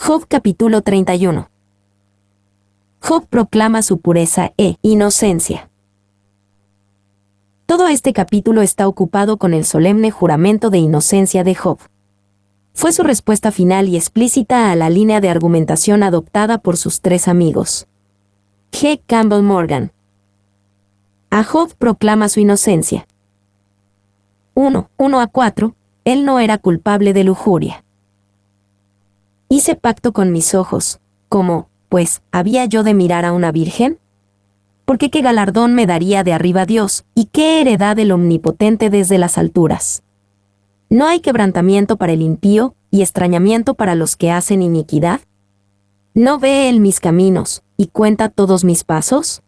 Job capítulo 31. Job proclama su pureza e inocencia. Todo este capítulo está ocupado con el solemne juramento de inocencia de Job. Fue su respuesta final y explícita a la línea de argumentación adoptada por sus tres amigos. G. Campbell Morgan. A Job proclama su inocencia. 1:1-4. Él no era culpable de lujuria. Hice pacto con mis ojos, ¿cómo, pues, había yo de mirar a una virgen? Porque qué galardón me daría de arriba Dios, y qué heredad del Omnipotente desde las alturas. ¿No hay quebrantamiento para el impío, y extrañamiento para los que hacen iniquidad? ¿No ve él mis caminos, y cuenta todos mis pasos?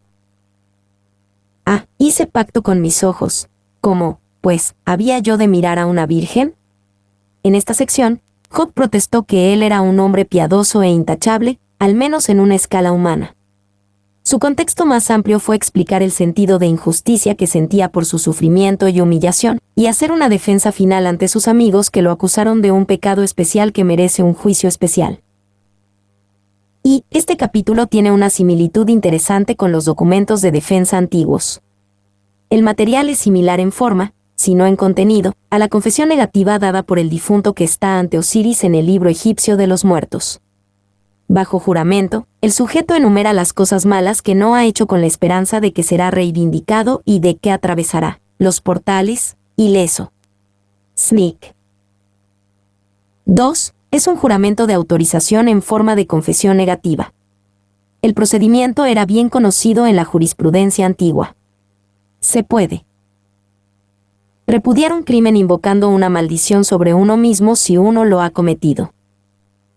Hice pacto con mis ojos, ¿cómo, pues, había yo de mirar a una virgen? En esta sección, Job protestó que él era un hombre piadoso e intachable, al menos en una escala humana. Su contexto más amplio fue explicar el sentido de injusticia que sentía por su sufrimiento y humillación, y hacer una defensa final ante sus amigos que lo acusaron de un pecado especial que merece un juicio especial. Y este capítulo tiene una similitud interesante con los documentos de defensa antiguos. El material es similar en forma, si no en contenido, a la confesión negativa dada por el difunto que está ante Osiris en el libro egipcio de los muertos. Bajo juramento, el sujeto enumera las cosas malas que no ha hecho con la esperanza de que será reivindicado y de que atravesará los portales, ileso. Sneak. 2. Es un juramento de autorización en forma de confesión negativa. El procedimiento era bien conocido en la jurisprudencia antigua. Se puede repudiar un crimen invocando una maldición sobre uno mismo si uno lo ha cometido.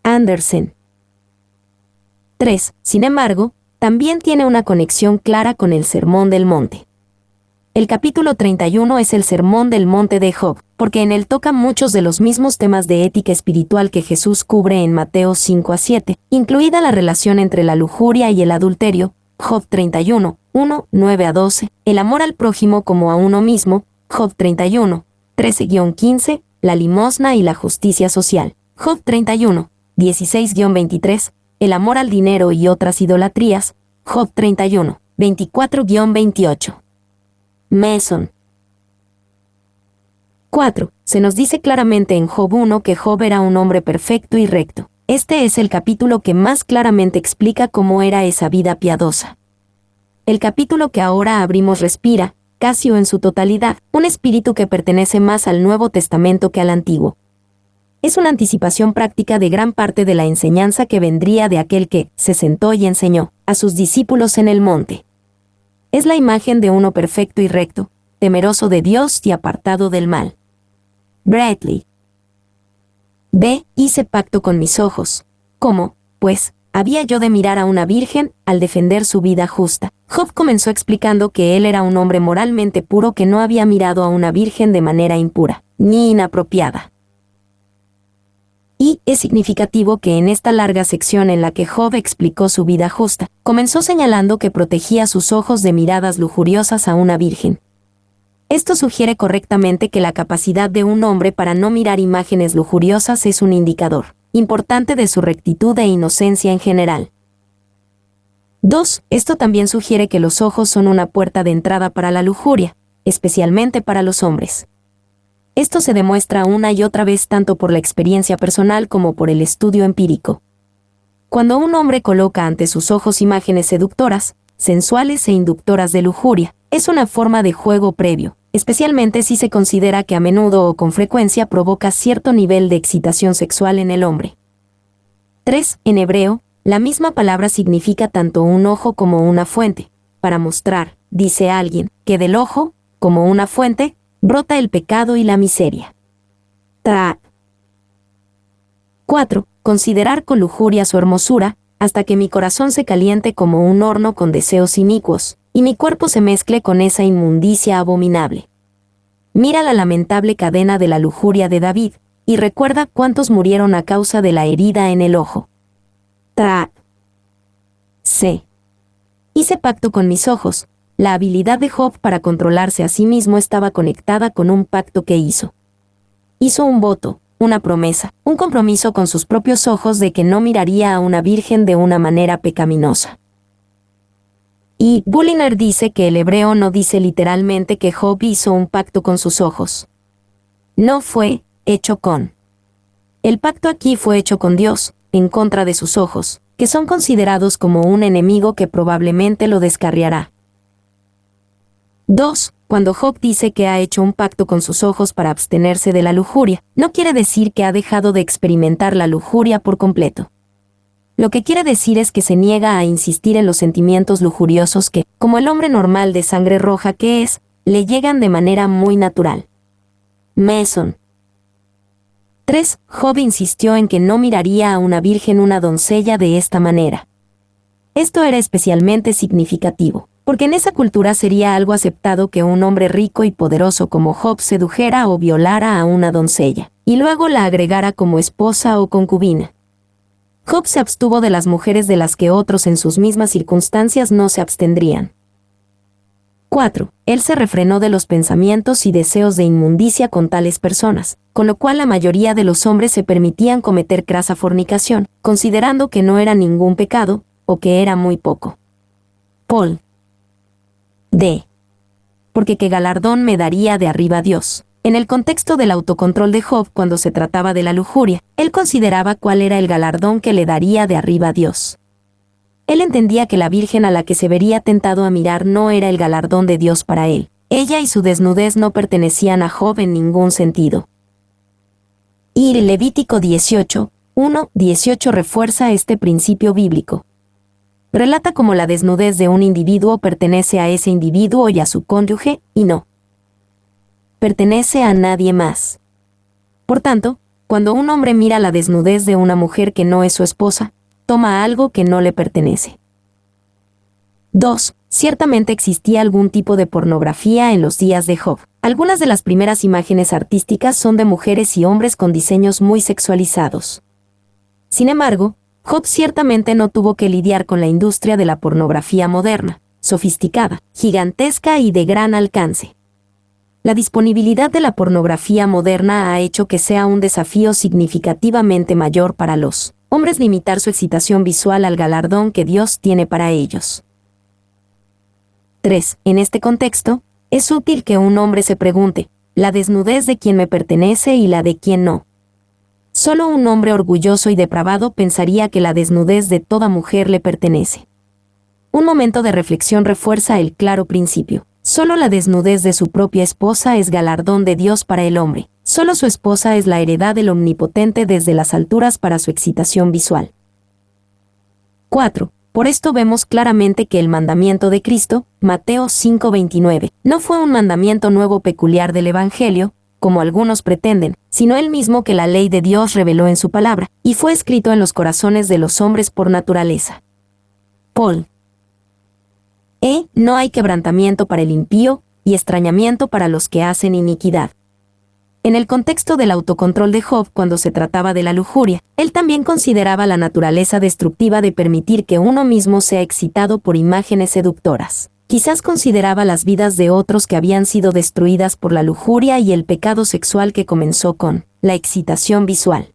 Andersen. 3. Sin embargo, también tiene una conexión clara con el Sermón del Monte. El capítulo 31 es el Sermón del Monte de Job, porque en él toca muchos de los mismos temas de ética espiritual que Jesús cubre en Mateo 5-7, incluida la relación entre la lujuria y el adulterio, Job 31, 9-12, el amor al prójimo como a uno mismo, Job 31, 13-15, la limosna y la justicia social, Job 31, 16-23, el amor al dinero y otras idolatrías, Job 31, 24-28. Mason. 4. Se nos dice claramente en Job 1 que Job era un hombre perfecto y recto. Este es el capítulo que más claramente explica cómo era esa vida piadosa. El capítulo que ahora abrimos respira, casi o en su totalidad, un espíritu que pertenece más al Nuevo Testamento que al Antiguo. Es una anticipación práctica de gran parte de la enseñanza que vendría de aquel que se sentó y enseñó a sus discípulos en el monte. Es la imagen de uno perfecto y recto, temeroso de Dios y apartado del mal. Bradley. B. Hice pacto con mis ojos. ¿Cómo, pues, había yo de mirar a una virgen al defender su vida justa? Job comenzó explicando que él era un hombre moralmente puro que no había mirado a una virgen de manera impura, ni inapropiada. Y es significativo que en esta larga sección en la que Job explicó su vida justa, comenzó señalando que protegía sus ojos de miradas lujuriosas a una virgen. Esto sugiere correctamente que la capacidad de un hombre para no mirar imágenes lujuriosas es un indicador importante de su rectitud e inocencia en general. 2. Esto también sugiere que los ojos son una puerta de entrada para la lujuria, especialmente para los hombres. Esto se demuestra una y otra vez tanto por la experiencia personal como por el estudio empírico. Cuando un hombre coloca ante sus ojos imágenes seductoras, sensuales e inductoras de lujuria, es una forma de juego previo, especialmente si se considera que a menudo o con frecuencia provoca cierto nivel de excitación sexual en el hombre. 3. En hebreo, la misma palabra significa tanto un ojo como una fuente, para mostrar, dice alguien, que del ojo, como una fuente, brota el pecado y la miseria. 4. Considerar con lujuria su hermosura, hasta que mi corazón se caliente como un horno con deseos inicuos, y mi cuerpo se mezcle con esa inmundicia abominable. Mira la lamentable cadena de la lujuria de David, y recuerda cuántos murieron a causa de la herida en el ojo. C. Hice pacto con mis ojos. La habilidad de Job para controlarse a sí mismo estaba conectada con un pacto que hizo. Hizo un voto, una promesa, un compromiso con sus propios ojos de que no miraría a una virgen de una manera pecaminosa. Y Buliner dice que el hebreo no dice literalmente que Job hizo un pacto con sus ojos. No fue hecho con. El pacto aquí fue hecho con Dios, en contra de sus ojos, que son considerados como un enemigo que probablemente lo descarriará. 2. Cuando Job dice que ha hecho un pacto con sus ojos para abstenerse de la lujuria, no quiere decir que ha dejado de experimentar la lujuria por completo. Lo que quiere decir es que se niega a insistir en los sentimientos lujuriosos que, como el hombre normal de sangre roja que es, le llegan de manera muy natural. Mason. 3. Job insistió en que no miraría a una virgen, una doncella, de esta manera. Esto era especialmente significativo, porque en esa cultura sería algo aceptado que un hombre rico y poderoso como Job sedujera o violara a una doncella, y luego la agregara como esposa o concubina. Job se abstuvo de las mujeres de las que otros en sus mismas circunstancias no se abstendrían. 4. Él se refrenó de los pensamientos y deseos de inmundicia con tales personas, con lo cual la mayoría de los hombres se permitían cometer crasa fornicación, considerando que no era ningún pecado, o que era muy poco. Paul. D. Porque qué galardón me daría de arriba Dios. En el contexto del autocontrol de Job, cuando se trataba de la lujuria, él consideraba cuál era el galardón que le daría de arriba Dios. Él entendía que la virgen a la que se vería tentado a mirar no era el galardón de Dios para él. Ella y su desnudez no pertenecían a Job en ningún sentido. Y Levítico 18, 1-18 refuerza este principio bíblico. Relata cómo la desnudez de un individuo pertenece a ese individuo y a su cónyuge, y no pertenece a nadie más. Por tanto, cuando un hombre mira la desnudez de una mujer que no es su esposa, toma algo que no le pertenece. 2. Ciertamente existía algún tipo de pornografía en los días de Job. Algunas de las primeras imágenes artísticas son de mujeres y hombres con diseños muy sexualizados. Sin embargo, Job ciertamente no tuvo que lidiar con la industria de la pornografía moderna, sofisticada, gigantesca y de gran alcance. La disponibilidad de la pornografía moderna ha hecho que sea un desafío significativamente mayor para los hombres limitar su excitación visual al galardón que Dios tiene para ellos. 3. En este contexto, es útil que un hombre se pregunte, ¿la desnudez de quién me pertenece y la de quién no? Solo un hombre orgulloso y depravado pensaría que la desnudez de toda mujer le pertenece. Un momento de reflexión refuerza el claro principio. Solo la desnudez de su propia esposa es galardón de Dios para el hombre. Solo su esposa es la heredad del Omnipotente desde las alturas para su excitación visual. 4. Por esto vemos claramente que el mandamiento de Cristo, Mateo 5:29, no fue un mandamiento nuevo peculiar del Evangelio, como algunos pretenden, sino el mismo que la ley de Dios reveló en su palabra, y fue escrito en los corazones de los hombres por naturaleza. Paul. No hay quebrantamiento para el impío, y extrañamiento para los que hacen iniquidad. En el contexto del autocontrol de Job cuando se trataba de la lujuria, él también consideraba la naturaleza destructiva de permitir que uno mismo sea excitado por imágenes seductoras. Quizás consideraba las vidas de otros que habían sido destruidas por la lujuria y el pecado sexual que comenzó con la excitación visual.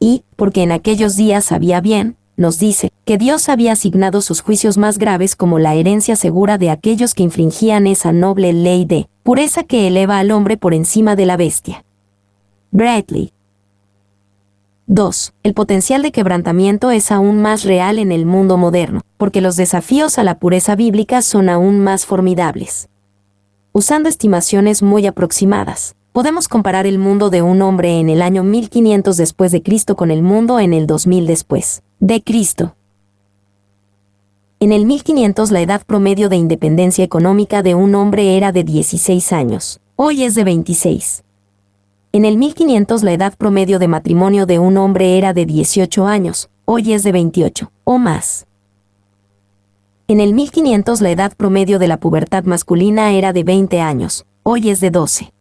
Y, porque en aquellos días había bien, nos dice que Dios había asignado sus juicios más graves como la herencia segura de aquellos que infringían esa noble ley de pureza que eleva al hombre por encima de la bestia. Bradley. 2. El potencial de quebrantamiento es aún más real en el mundo moderno, porque los desafíos a la pureza bíblica son aún más formidables. Usando estimaciones muy aproximadas, podemos comparar el mundo de un hombre en el año 1500 después de Cristo con el mundo en el 2000 después de Cristo. En el 1500 la edad promedio de independencia económica de un hombre era de 16 años, hoy es de 26. En el 1500 la edad promedio de matrimonio de un hombre era de 18 años, hoy es de 28, o más. En el 1500 la edad promedio de la pubertad masculina era de 20 años, hoy es de 12.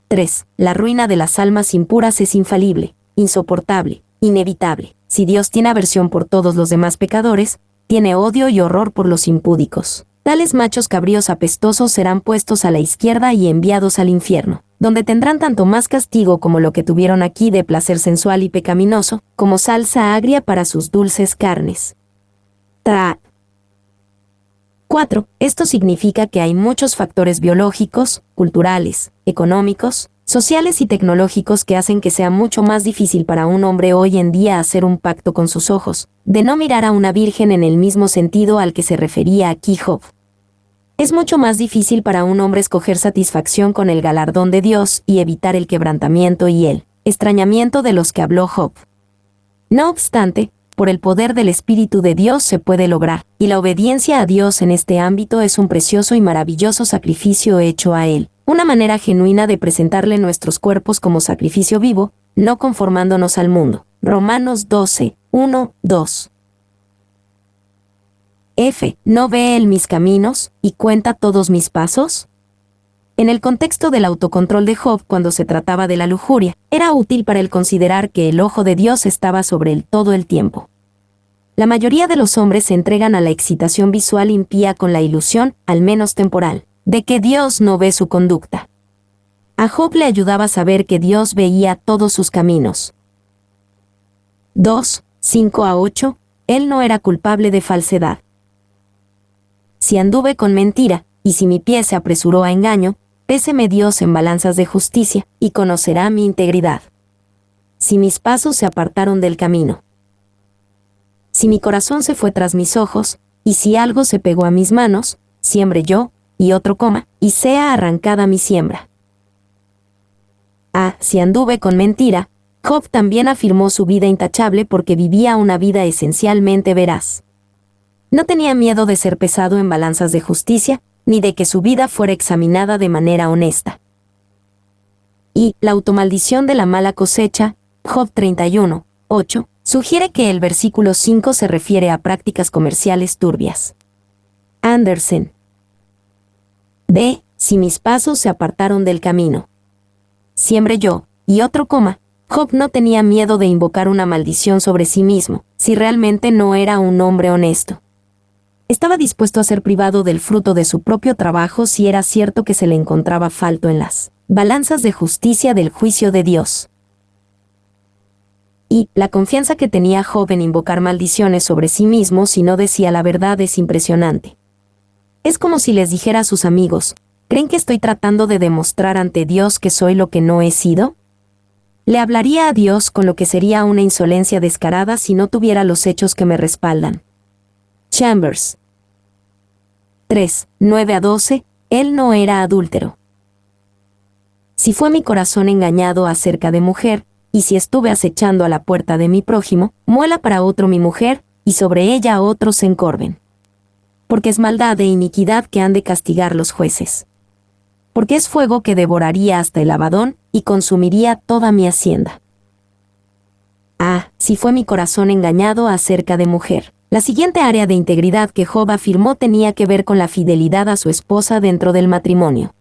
3. La ruina de las almas impuras es infalible, insoportable, inevitable. Si Dios tiene aversión por todos los demás pecadores, tiene odio y horror por los impúdicos. Tales machos cabríos apestosos serán puestos a la izquierda y enviados al infierno. donde tendrán tanto más castigo como lo que tuvieron aquí de placer sensual y pecaminoso, como salsa agria para sus dulces carnes. 4. Esto significa que hay muchos factores biológicos, culturales, económicos, sociales y tecnológicos que hacen que sea mucho más difícil para un hombre hoy en día hacer un pacto con sus ojos, de no mirar a una virgen en el mismo sentido al que se refería aquí Job. Es mucho más difícil para un hombre escoger satisfacción con el galardón de Dios y evitar el quebrantamiento y el extrañamiento de los que habló Job. No obstante, por el poder del Espíritu de Dios se puede lograr, y la obediencia a Dios en este ámbito es un precioso y maravilloso sacrificio hecho a Él, una manera genuina de presentarle nuestros cuerpos como sacrificio vivo, no conformándonos al mundo. Romanos 12, 1, 2. F. ¿No ve Él mis caminos, y cuenta todos mis pasos? En el contexto del autocontrol de Job cuando se trataba de la lujuria, era útil para él considerar que el ojo de Dios estaba sobre él todo el tiempo. La mayoría de los hombres se entregan a la excitación visual impía con la ilusión, al menos temporal, de que Dios no ve su conducta. A Job le ayudaba a saber que Dios veía todos sus caminos. 2, 5 a 8. Él no era culpable de falsedad. Si anduve con mentira, y si mi pie se apresuró a engaño, péseme Dios en balanzas de justicia, y conocerá mi integridad. Si mis pasos se apartaron del camino. Si mi corazón se fue tras mis ojos, y si algo se pegó a mis manos, siembre yo, y otro coma, y sea arrancada mi siembra. Si anduve con mentira, Job también afirmó su vida intachable porque vivía una vida esencialmente veraz. No tenía miedo de ser pesado en balanzas de justicia, ni de que su vida fuera examinada de manera honesta. Y la automaldición de la mala cosecha, Job 31, 8, sugiere que el versículo 5 se refiere a prácticas comerciales turbias. Andersen. D. Si mis pasos se apartaron del camino. Siembre yo, y otro coma. Job no tenía miedo de invocar una maldición sobre sí mismo, si realmente no era un hombre honesto. Estaba dispuesto a ser privado del fruto de su propio trabajo si era cierto que se le encontraba falto en las balanzas de justicia del juicio de Dios. Y la confianza que tenía Job en invocar maldiciones sobre sí mismo si no decía la verdad es impresionante. Es como si les dijera a sus amigos, ¿creen que estoy tratando de demostrar ante Dios que soy lo que no he sido? Le hablaría a Dios con lo que sería una insolencia descarada si no tuviera los hechos que me respaldan. Chambers. 3, 9 a 12, él no era adúltero. Si fue mi corazón engañado acerca de mujer, y si estuve acechando a la puerta de mi prójimo, muela para otro mi mujer, y sobre ella otros se encorven. Porque es maldad e iniquidad que han de castigar los jueces. Porque es fuego que devoraría hasta el Abadón, y consumiría toda mi hacienda. Si fue mi corazón engañado acerca de mujer. La siguiente área de integridad que Job afirmó tenía que ver con la fidelidad a su esposa dentro del matrimonio.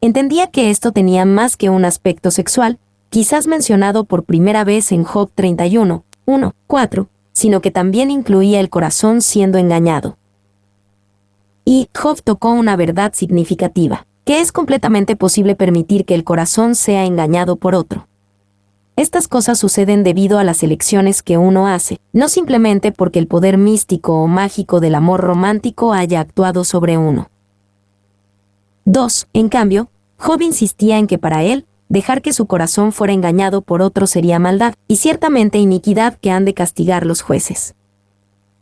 Entendía que esto tenía más que un aspecto sexual, quizás mencionado por primera vez en Job 31, 1, 4, sino que también incluía el corazón siendo engañado. Y Job tocó una verdad significativa, que es completamente posible permitir que el corazón sea engañado por otro. Estas cosas suceden debido a las elecciones que uno hace, no simplemente porque el poder místico o mágico del amor romántico haya actuado sobre uno. 2. En cambio, Job insistía en que para él, dejar que su corazón fuera engañado por otro sería maldad, y ciertamente iniquidad que han de castigar los jueces.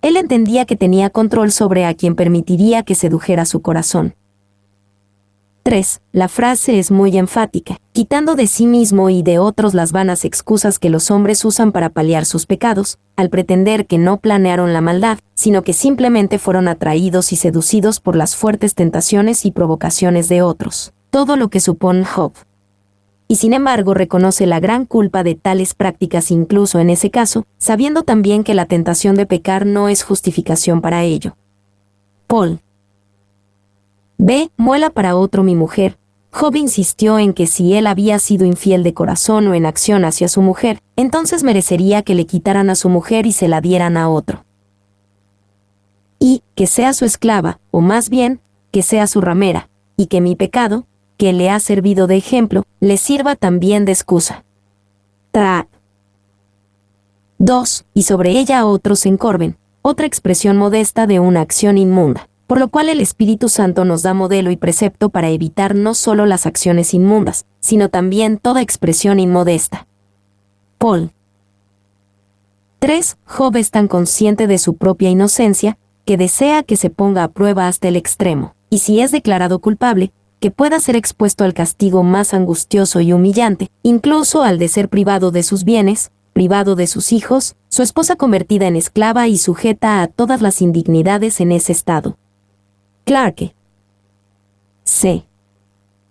Él entendía que tenía control sobre a quien permitiría que sedujera su corazón. 3. La frase es muy enfática, quitando de sí mismo y de otros las vanas excusas que los hombres usan para paliar sus pecados, al pretender que no planearon la maldad, sino que simplemente fueron atraídos y seducidos por las fuertes tentaciones y provocaciones de otros, todo lo que supone Job. Y sin embargo reconoce la gran culpa de tales prácticas incluso en ese caso, sabiendo también que la tentación de pecar no es justificación para ello. Paul. B. Muela para otro mi mujer. Job insistió en que si él había sido infiel de corazón o en acción hacia su mujer, entonces merecería que le quitaran a su mujer y se la dieran a otro. Y que sea su esclava, o más bien, que sea su ramera, y que mi pecado, que le ha servido de ejemplo, le sirva también de excusa. 2. Y sobre ella otros se encorven, otra expresión modesta de una acción inmunda, por lo cual el Espíritu Santo nos da modelo y precepto para evitar no solo las acciones inmundas, sino también toda expresión inmodesta. Paul. 3. Job es tan consciente de su propia inocencia, que desea que se ponga a prueba hasta el extremo, y si es declarado culpable, que pueda ser expuesto al castigo más angustioso y humillante, incluso al de ser privado de sus bienes, privado de sus hijos, su esposa convertida en esclava y sujeta a todas las indignidades en ese estado. Clarke. C.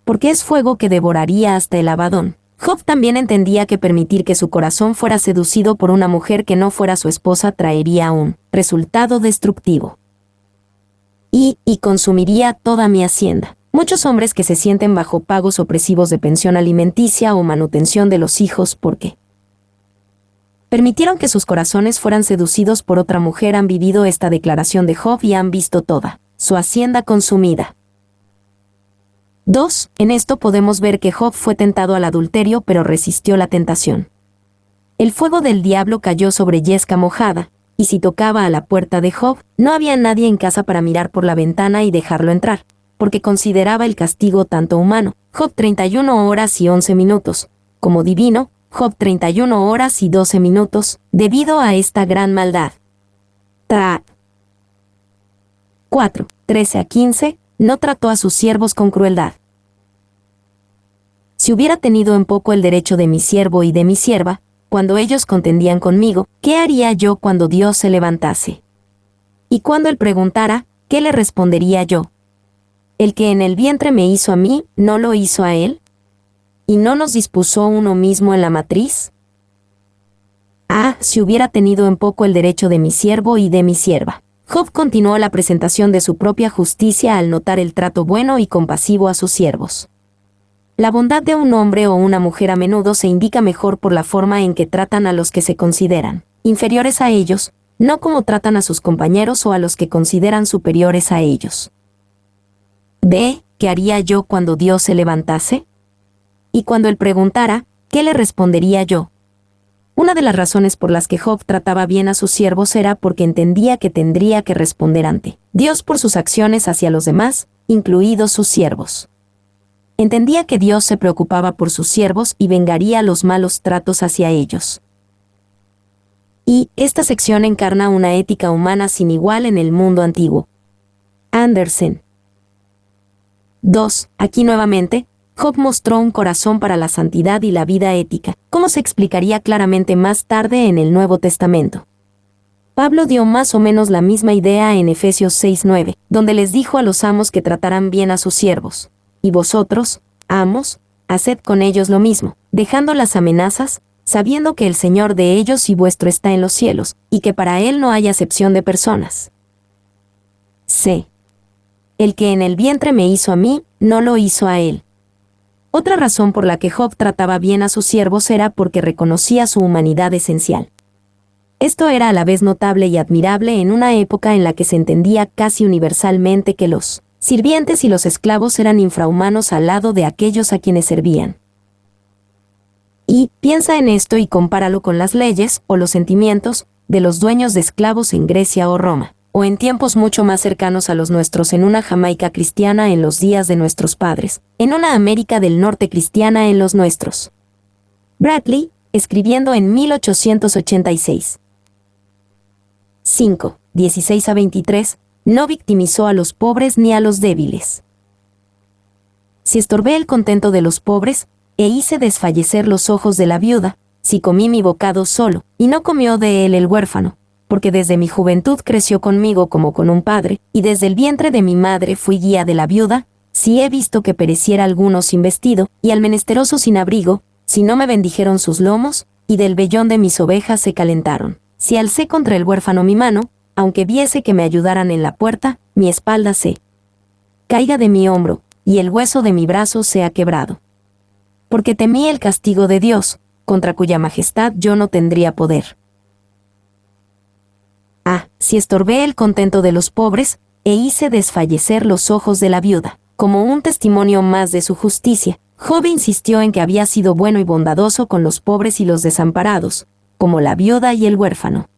Porque es fuego que devoraría hasta el Abadón. Job también entendía que permitir que su corazón fuera seducido por una mujer que no fuera su esposa traería un resultado destructivo. Y consumiría toda mi hacienda. Muchos hombres que se sienten bajo pagos opresivos de pensión alimenticia o manutención de los hijos porque permitieron que sus corazones fueran seducidos por otra mujer han vivido esta declaración de Job y han visto toda su hacienda consumida. 2. En esto podemos ver que Job fue tentado al adulterio pero resistió la tentación. El fuego del diablo cayó sobre yesca mojada, y si tocaba a la puerta de Job, no había nadie en casa para mirar por la ventana y dejarlo entrar, porque consideraba el castigo tanto humano, Job 31 horas y 11 minutos, como divino, Job 31 horas y 12 minutos, debido a esta gran maldad. 4. 13 a 15, no trató a sus siervos con crueldad. Si hubiera tenido en poco el derecho de mi siervo y de mi sierva, cuando ellos contendían conmigo, ¿qué haría yo cuando Dios se levantase? Y cuando él preguntara, ¿qué le respondería yo? El que en el vientre me hizo a mí, ¿no lo hizo a él? ¿Y no nos dispuso uno mismo en la matriz? Si hubiera tenido en poco el derecho de mi siervo y de mi sierva. Job continuó la presentación de su propia justicia al notar el trato bueno y compasivo a sus siervos. La bondad de un hombre o una mujer a menudo se indica mejor por la forma en que tratan a los que se consideran inferiores a ellos, no como tratan a sus compañeros o a los que consideran superiores a ellos. B. ¿Qué haría yo cuando Dios se levantase? Y cuando él preguntara, ¿qué le respondería yo? Una de las razones por las que Job trataba bien a sus siervos era porque entendía que tendría que responder ante Dios por sus acciones hacia los demás, incluidos sus siervos. Entendía que Dios se preocupaba por sus siervos y vengaría los malos tratos hacia ellos. Y esta sección encarna una ética humana sin igual en el mundo antiguo. Andersen. 2. Aquí nuevamente, Job mostró un corazón para la santidad y la vida ética, como se explicaría claramente más tarde en el Nuevo Testamento. Pablo dio más o menos la misma idea en Efesios 6:9, donde les dijo a los amos que trataran bien a sus siervos. Y vosotros, amos, haced con ellos lo mismo, dejando las amenazas, sabiendo que el Señor de ellos y vuestro está en los cielos, y que para Él no hay acepción de personas. C. El que en el vientre me hizo a mí, no lo hizo a él. Otra razón por la que Job trataba bien a sus siervos era porque reconocía su humanidad esencial. Esto era a la vez notable y admirable en una época en la que se entendía casi universalmente que los sirvientes y los esclavos eran infrahumanos al lado de aquellos a quienes servían. Y piensa en esto y compáralo con las leyes o los sentimientos de los dueños de esclavos en Grecia o Roma, o en tiempos mucho más cercanos a los nuestros en una Jamaica cristiana en los días de nuestros padres, en una América del Norte cristiana en los nuestros. Bradley, escribiendo en 1886. 5. 16 a 23, no victimizó a los pobres ni a los débiles. Si estorbé el contento de los pobres, e hice desfallecer los ojos de la viuda, si comí mi bocado solo, y no comió de él el huérfano, porque desde mi juventud creció conmigo como con un padre, y desde el vientre de mi madre fui guía de la viuda, si he visto que pereciera alguno sin vestido, y al menesteroso sin abrigo, si no me bendijeron sus lomos, y del vellón de mis ovejas se calentaron. Si alcé contra el huérfano mi mano, aunque viese que me ayudaran en la puerta, mi espalda se caiga de mi hombro, y el hueso de mi brazo sea quebrado. Porque temí el castigo de Dios, contra cuya majestad yo no tendría poder. Si estorbé el contento de los pobres, e hice desfallecer los ojos de la viuda. como un testimonio más de su justicia, Job insistió en que había sido bueno y bondadoso con los pobres y los desamparados, como la viuda y el huérfano.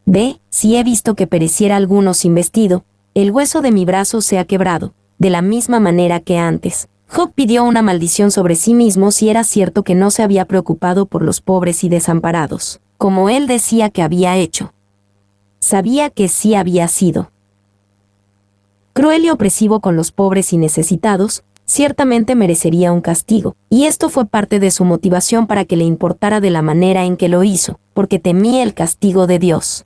B. Si he visto que pereciera alguno sin vestido, el hueso de mi brazo se ha quebrado, de la misma manera que antes. Job pidió una maldición sobre sí mismo si era cierto que no se había preocupado por los pobres y desamparados, como él decía que había hecho. Sabía que sí había sido cruel y opresivo con los pobres y necesitados, ciertamente merecería un castigo, y esto fue parte de su motivación para que le importara de la manera en que lo hizo, porque temía el castigo de Dios.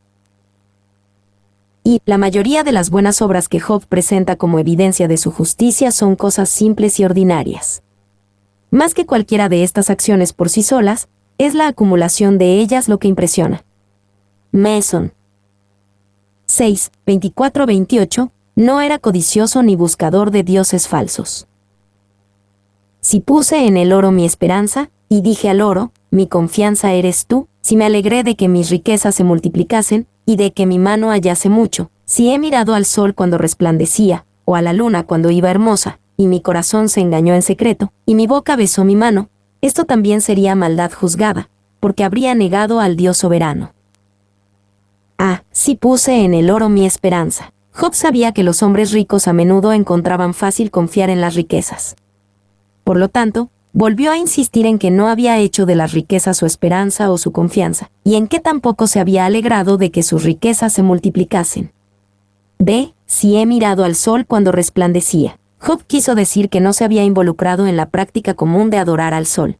Y la mayoría de las buenas obras que Job presenta como evidencia de su justicia son cosas simples y ordinarias. Más que cualquiera de estas acciones por sí solas, es la acumulación de ellas lo que impresiona. Mason 6, 24-28, no era codicioso ni buscador de dioses falsos. Si puse en el oro mi esperanza, y dije al oro, mi confianza eres tú, si me alegré de que mis riquezas se multiplicasen, y de que mi mano hallase mucho, si he mirado al sol cuando resplandecía, o a la luna cuando iba hermosa, y mi corazón se engañó en secreto, y mi boca besó mi mano, esto también sería maldad juzgada, porque habría negado al Dios soberano. Si puse en el oro mi esperanza. Job sabía que los hombres ricos a menudo encontraban fácil confiar en las riquezas. Por lo tanto, volvió a insistir en que no había hecho de las riquezas su esperanza o su confianza, y en que tampoco se había alegrado de que sus riquezas se multiplicasen. B. Si he mirado al sol cuando resplandecía. Job quiso decir que no se había involucrado en la práctica común de adorar al sol.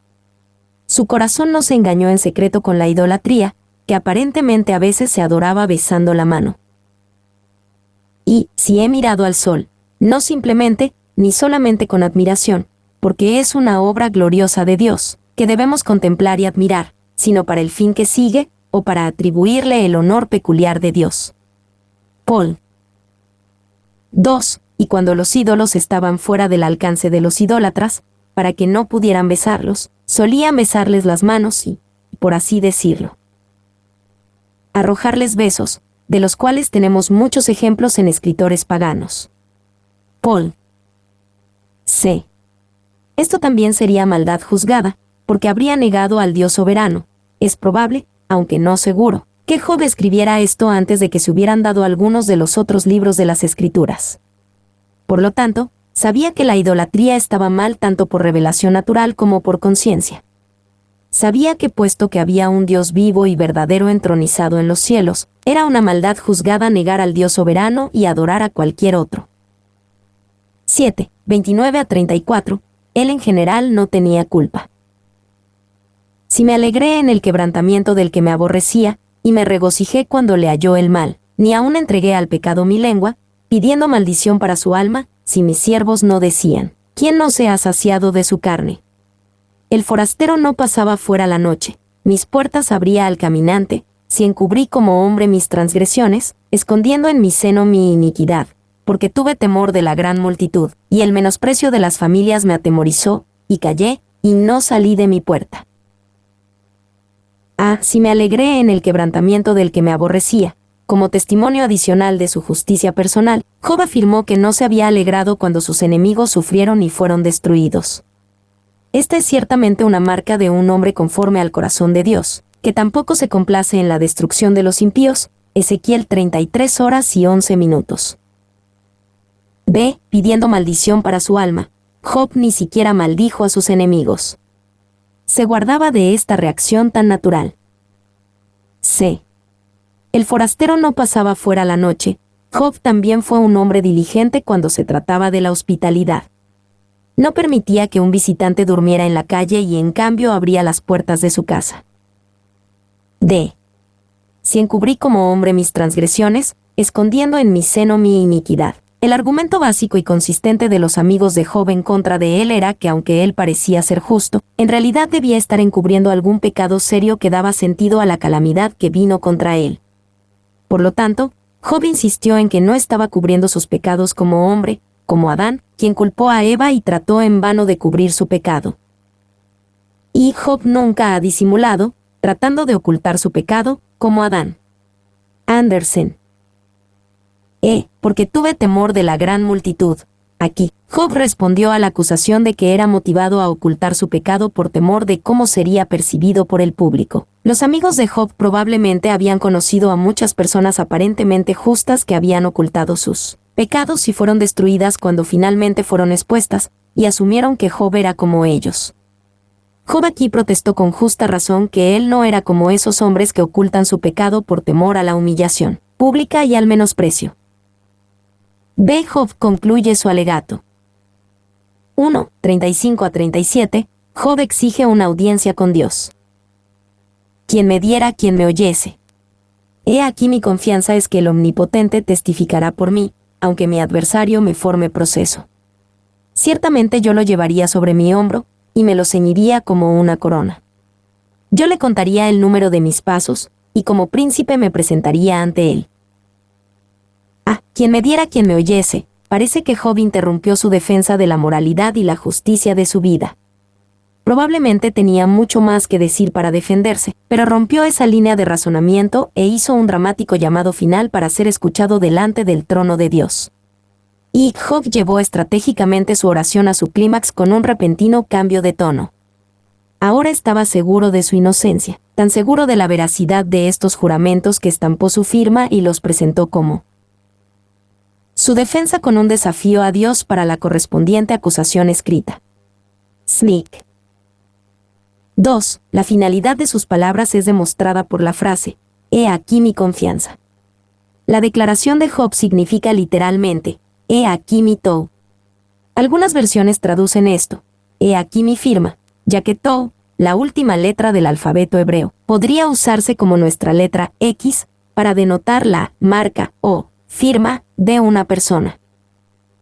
Su corazón no se engañó en secreto con la idolatría, que aparentemente a veces se adoraba besando la mano. Y, si he mirado al sol, no simplemente, ni solamente con admiración, porque es una obra gloriosa de Dios, que debemos contemplar y admirar, sino para el fin que sigue, o para atribuirle el honor peculiar de Dios. Paul 2. Y cuando los ídolos estaban fuera del alcance de los idólatras, para que no pudieran besarlos, solían besarles las manos y, por así decirlo, arrojarles besos, de los cuales tenemos muchos ejemplos en escritores paganos. Paul C. Esto también sería maldad juzgada, porque habría negado al Dios soberano. Es probable, aunque no seguro, que Job escribiera esto antes de que se hubieran dado algunos de los otros libros de las Escrituras. Por lo tanto, sabía que la idolatría estaba mal tanto por revelación natural como por conciencia. Sabía que puesto que había un Dios vivo y verdadero entronizado en los cielos, era una maldad juzgada negar al Dios soberano y adorar a cualquier otro. 7, 29-34, él en general no tenía culpa. Si me alegré en el quebrantamiento del que me aborrecía, y me regocijé cuando le halló el mal, ni aún entregué al pecado mi lengua, pidiendo maldición para su alma, si mis siervos no decían, ¿quién no se ha saciado de su carne? El forastero no pasaba fuera la noche, mis puertas abría al caminante, si encubrí como hombre mis transgresiones, escondiendo en mi seno mi iniquidad, porque tuve temor de la gran multitud, y el menosprecio de las familias me atemorizó, y callé, y no salí de mi puerta. Si me alegré en el quebrantamiento del que me aborrecía, como testimonio adicional de su justicia personal, Job afirmó que no se había alegrado cuando sus enemigos sufrieron y fueron destruidos. Esta es ciertamente una marca de un hombre conforme al corazón de Dios, que tampoco se complace en la destrucción de los impíos, Ezequiel 33 horas y 11 minutos. B. Pidiendo maldición para su alma, Job ni siquiera maldijo a sus enemigos. Se guardaba de esta reacción tan natural. C. El forastero no pasaba fuera la noche, Job también fue un hombre diligente cuando se trataba de la hospitalidad. No permitía que un visitante durmiera en la calle y en cambio abría las puertas de su casa. D. Si encubrí como hombre mis transgresiones, escondiendo en mi seno mi iniquidad. El argumento básico y consistente de los amigos de Job en contra de él era que aunque él parecía ser justo, en realidad debía estar encubriendo algún pecado serio que daba sentido a la calamidad que vino contra él. Por lo tanto, Job insistió en que no estaba cubriendo sus pecados como hombre, como Adán, quien culpó a Eva y trató en vano de cubrir su pecado. Y Job nunca ha disimulado, tratando de ocultar su pecado, como Adán. Andersen. Porque tuve temor de la gran multitud. Aquí, Job respondió a la acusación de que era motivado a ocultar su pecado por temor de cómo sería percibido por el público. Los amigos de Job probablemente habían conocido a muchas personas aparentemente justas que habían ocultado sus pecados y fueron destruidas cuando finalmente fueron expuestas, y asumieron que Job era como ellos. Job aquí protestó con justa razón que él no era como esos hombres que ocultan su pecado por temor a la humillación pública y al menosprecio. B. Job concluye su alegato. 1. 35 a 37. Job exige una audiencia con Dios. Quien me diera, quien me oyese. He aquí mi confianza es que el Omnipotente testificará por mí, aunque mi adversario me forme proceso. Ciertamente yo lo llevaría sobre mi hombro, y me lo ceñiría como una corona. Yo le contaría el número de mis pasos, y como príncipe me presentaría ante él. Quien me diera, quien me oyese. Parece que Job interrumpió su defensa de la moralidad y la justicia de su vida. Probablemente tenía mucho más que decir para defenderse, pero rompió esa línea de razonamiento e hizo un dramático llamado final para ser escuchado delante del trono de Dios. Y Job llevó estratégicamente su oración a su clímax con un repentino cambio de tono. Ahora estaba seguro de su inocencia, tan seguro de la veracidad de estos juramentos que estampó su firma y los presentó como su defensa con un desafío a Dios para la correspondiente acusación escrita. Sneak. 2. La finalidad de sus palabras es demostrada por la frase, «He aquí mi confianza». La declaración de Job significa literalmente, «He aquí mi tou». Algunas versiones traducen esto, «He aquí mi firma», ya que tou, la última letra del alfabeto hebreo, podría usarse como nuestra letra X para denotar la marca o firma de una persona.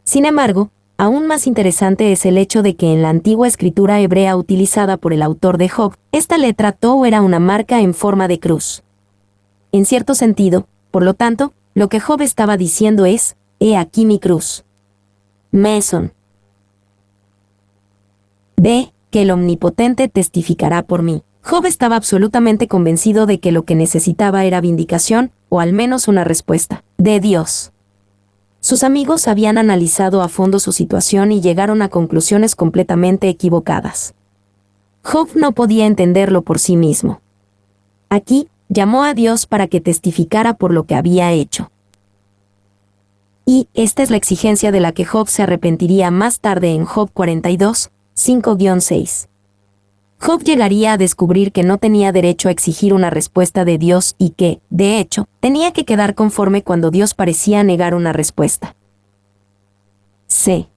Sin embargo, aún más interesante es el hecho de que en la antigua escritura hebrea utilizada por el autor de Job, esta letra tou era una marca en forma de cruz. En cierto sentido, por lo tanto, lo que Job estaba diciendo es, «He aquí mi cruz». Meson. B. Que el Omnipotente testificará por mí. Job estaba absolutamente convencido de que lo que necesitaba era vindicación, o al menos una respuesta, de Dios. Sus amigos habían analizado a fondo su situación y llegaron a conclusiones completamente equivocadas. Job no podía entenderlo por sí mismo. Aquí, llamó a Dios para que testificara por lo que había hecho. Y esta es la exigencia de la que Job se arrepentiría más tarde en Job 42, 5-6. Job llegaría a descubrir que no tenía derecho a exigir una respuesta de Dios y que, de hecho, tenía que quedar conforme cuando Dios parecía negar una respuesta. C.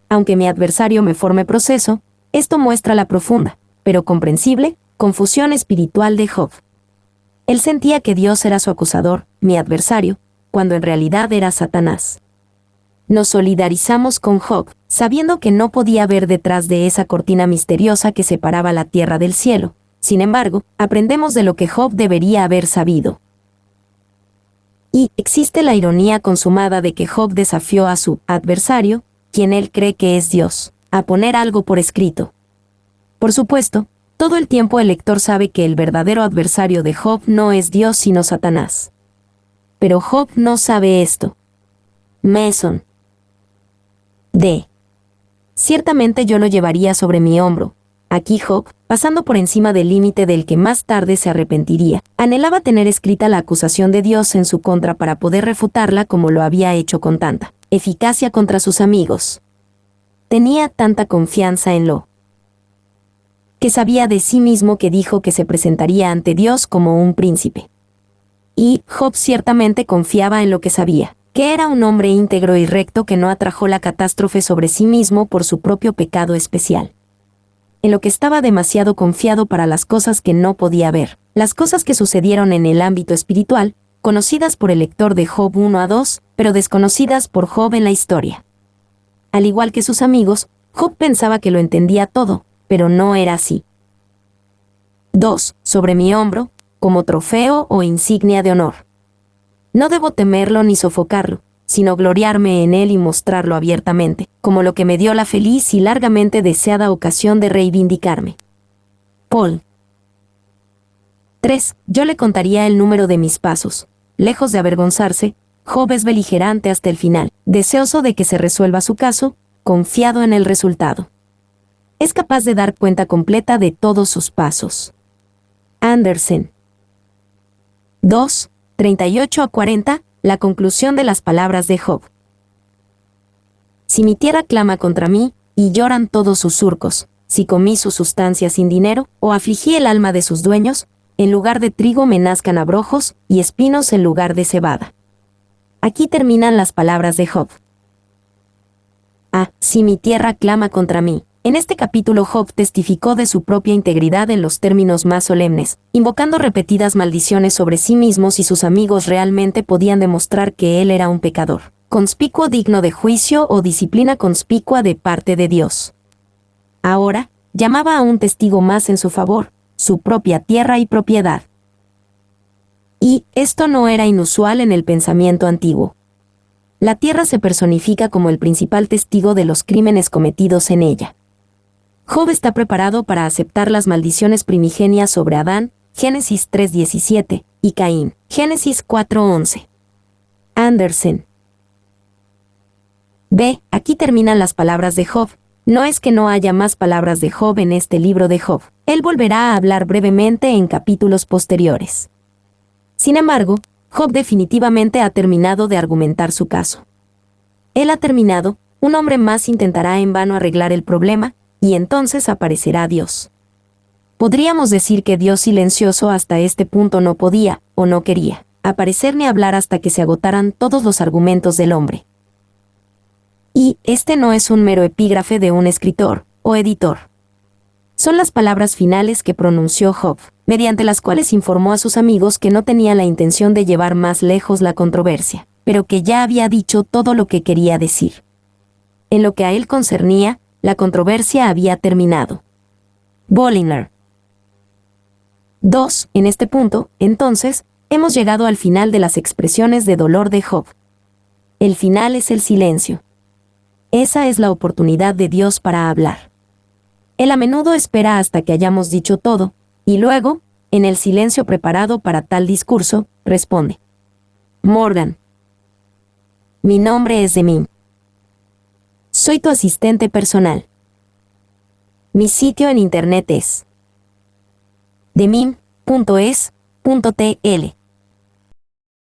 Aunque mi adversario me forme proceso, esto muestra la profunda, pero comprensible, confusión espiritual de Job. Él sentía que Dios era su acusador, mi adversario, cuando en realidad era Satanás. Nos solidarizamos con Job, sabiendo que no podía ver detrás de esa cortina misteriosa que separaba la tierra del cielo. Sin embargo, aprendemos de lo que Job debería haber sabido. Y existe la ironía consumada de que Job desafió a su adversario, quien él cree que es Dios, a poner algo por escrito. Por supuesto, todo el tiempo el lector sabe que el verdadero adversario de Job no es Dios sino Satanás. Pero Job no sabe esto. Meson. D. Ciertamente yo lo llevaría sobre mi hombro. Aquí Job, pasando por encima del límite del que más tarde se arrepentiría, anhelaba tener escrita la acusación de Dios en su contra para poder refutarla como lo había hecho con tanta eficacia contra sus amigos. Tenía tanta confianza en lo que sabía de sí mismo que dijo que se presentaría ante Dios como un príncipe. Y Job ciertamente confiaba en lo que sabía, que era un hombre íntegro y recto que no atrajo la catástrofe sobre sí mismo por su propio pecado especial. En lo que estaba demasiado confiado para las cosas que no podía ver, las cosas que sucedieron en el ámbito espiritual, conocidas por el lector de Job 1-2, pero desconocidas por Job en la historia. Al igual que sus amigos, Job pensaba que lo entendía todo, pero no era así. 2. Sobre mi hombro, como trofeo o insignia de honor. No debo temerlo ni sofocarlo, sino gloriarme en él y mostrarlo abiertamente, como lo que me dio la feliz y largamente deseada ocasión de reivindicarme. Paul. 3. Yo le contaría el número de mis pasos. Lejos de avergonzarse, Job es beligerante hasta el final, deseoso de que se resuelva su caso, confiado en el resultado. Es capaz de dar cuenta completa de todos sus pasos. Andersen. 2, 38 a 40, la conclusión de las palabras de Job. Si mi tierra clama contra mí, y lloran todos sus surcos, si comí su sustancia sin dinero, o afligí el alma de sus dueños, en lugar de trigo me nazcan abrojos, y espinos en lugar de cebada. Aquí terminan las palabras de Job. Si mi tierra clama contra mí. En este capítulo Job testificó de su propia integridad en los términos más solemnes, invocando repetidas maldiciones sobre sí mismo si sus amigos realmente podían demostrar que él era un pecador, conspicuo digno de juicio o disciplina conspicua de parte de Dios. Ahora, llamaba a un testigo más en su favor, su propia tierra y propiedad. Y esto no era inusual en el pensamiento antiguo. La tierra se personifica como el principal testigo de los crímenes cometidos en ella. Job está preparado para aceptar las maldiciones primigenias sobre Adán, Génesis 3:17, y Caín, Génesis 4:11. Andersen. Aquí terminan las palabras de Job. No es que no haya más palabras de Job en este libro de Job. Él volverá a hablar brevemente en capítulos posteriores. Sin embargo, Job definitivamente ha terminado de argumentar su caso. Él ha terminado, un hombre más intentará en vano arreglar el problema, y entonces aparecerá Dios. Podríamos decir que Dios silencioso hasta este punto no podía, o no quería, aparecer ni hablar hasta que se agotaran todos los argumentos del hombre. Y este no es un mero epígrafe de un escritor, o editor. Son las palabras finales que pronunció Job, mediante las cuales informó a sus amigos que no tenía la intención de llevar más lejos la controversia, pero que ya había dicho todo lo que quería decir. En lo que a él concernía, la controversia había terminado. Bollinger. 2. En este punto, entonces, hemos llegado al final de las expresiones de dolor de Job. El final es el silencio. Esa es la oportunidad de Dios para hablar. Él a menudo espera hasta que hayamos dicho todo, y luego, en el silencio preparado para tal discurso, responde. Morgan. Mi nombre es Demim. Soy tu asistente personal. Mi sitio en internet es demim.es.tl.